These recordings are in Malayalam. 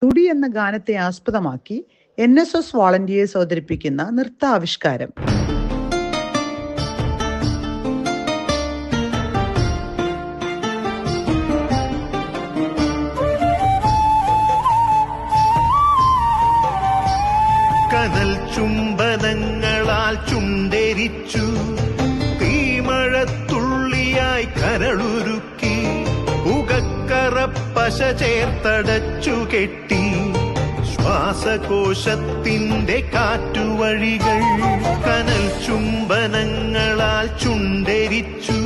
തുടി എന്ന ഗാനത്തെ ആസ്പദമാക്കി NSS വോളണ്ടിയേഴ്സ് അവതരിപ്പിക്കുന്ന നൃത്താവിഷ്കാരം. കനൽ ചുംബനങ്ങളാൽ ചുണ്ടരിച്ചു, തീമഴത്തുള്ളിയായി കരളുരുക്കി, പുകക്കറപ്പശ ചേർത്തടച്ചു കെട്ടി, ശ്വാസകോശത്തിന്റെ കാറ്റുവഴികൾ. കനൽ ചുംബനങ്ങളാൽ ചുണ്ടരിച്ചു,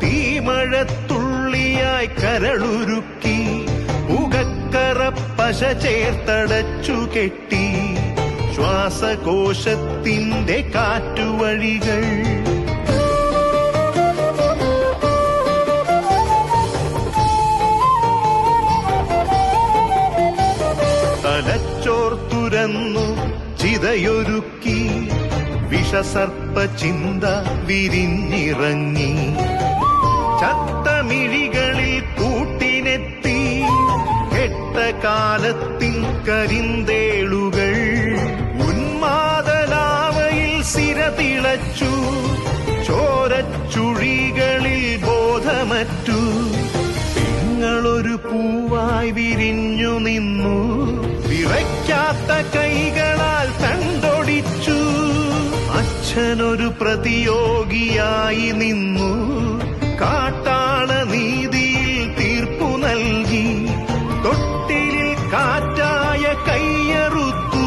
തീമഴത്തുള്ളിയായി കരളുരുക്കി, പുകക്കറപ്പശ ചേർത്തടച്ചു കെട്ടി, ശ്വാസകോശത്തിന്റെ കാറ്റുവഴികൾ. തലച്ചോർ തുരന്നു ചിതയൊരുക്കി, വിഷസർപ്പ ചിന്ത വിരിഞ്ഞിറങ്ങി, ചത്തമിഴികളിൽ കൂട്ടിനെത്തി, കെട്ട കാലത്തിൻ കരിന്തേളുകൾ. ഉന്മാദലാവയിൽ സിരതിളച്ചു, ചോരച്ചുഴികളിൽ ബോധമറ്റു, നിങ്ങളൊരു പൂവായി വിരിഞ്ഞു നിന്നു, വിറയ്ക്കാത്ത കൈകളാൽ തണ്ടൊടിച്ചു. അച്ഛനൊരു പ്രതിയോഗിയായി നിന്നു, കാട്ടാള നീതിയിൽ തീർപ്പു നൽകി, തൊട്ടിലിൽ കാറ്റായ കയ്യറുത്തു,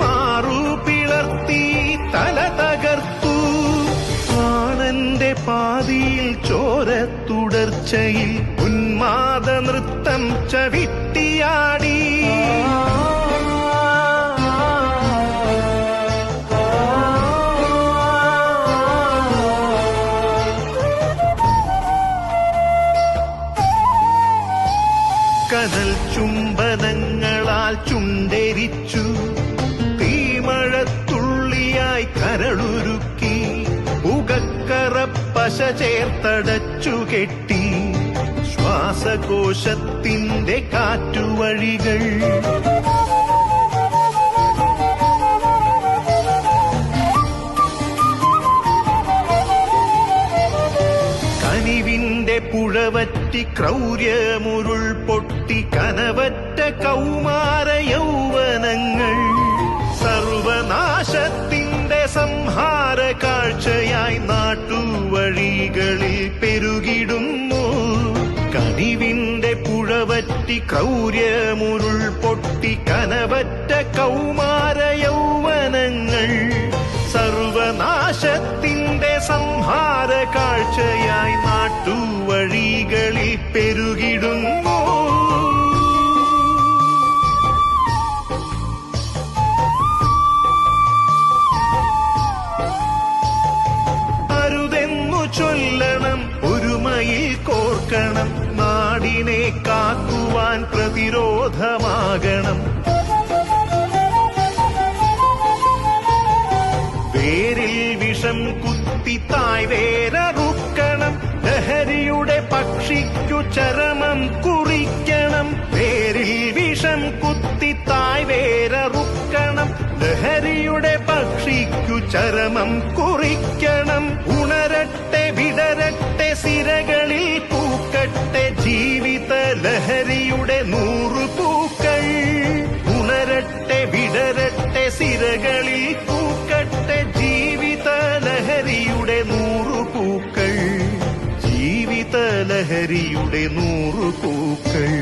മാറു പിളർത്തി തല തകർത്തു. പ്രാണന്റെ പാതിയിൽ ചോരത്തുടർച്ചയിൽ ഉന്മാദ നൃത്തം ചവിട്ടിയാടി. കനൽ ചുംബനങ്ങളാൽ ചുണ്ടരിച്ചു, തീമഴത്തുള്ളിയായി കരളുരുക്കി, പുകക്കറപ്പശ ചേർത്തടച്ചു കെട്ടി, ശ്വാസകോശത്തിന്റെ കാറ്റുവഴികൾ. കനിവിന്റെ പുഴവറ്റി ക്രൗര്യമുരുൾ പൊട്ടി, കനവറ്റ കൗമാര യൗവനങ്ങൾ സർവനാശത്തിന്റെ സംഹാര കാഴ്ചയായി നാട്ടുവഴികളിൽ പെരുകിടുന്നു. കനിവിന്റെ പുഴവറ്റി ക്രൗര്യമുരുൾ പൊട്ടി, കനവറ്റ കൗമാര യൗവനങ്ങൾ സർവനാശത്തിന്റെ സംഹാര കാഴ്ചയായി നാട്ടുവഴികളിൽ പെരുകിടുന്നു. അരുതെന്നു ചൊല്ലണം, ഒരുമയിൽ കോർക്കണം, നാടിനെ കാക്കുവാൻ പ്രതിരോധമാകണം. വേരിൽ വിഷം കുത്തി തായ് വേരറുക്കണം, ലഹരിയുടെ പക്ഷിക്കു ചരമം കുറിക്കണം. വേരിൽ വിഷം കുത്തി തായ് വേരറുക്കണം, ലഹരിയുടെ പക്ഷിക്കു ചരമം കുറിക്കണം. ഉണരട്ടെ വിടരട്ടെ സിരകളിൽ പൂക്കട്ടെ, ജീവിത ലഹരിയുടെ 100 പൂക്കൾ. ഉണരട്ടെ വിടരട്ടെ സിരകളിൽ പൂക്കട്ടെ, ജീവിത ലഹരിയുടെ 100 പൂക്കൾ. ജീവിത ലഹരിയുടെ 100 പൂക്കൾ.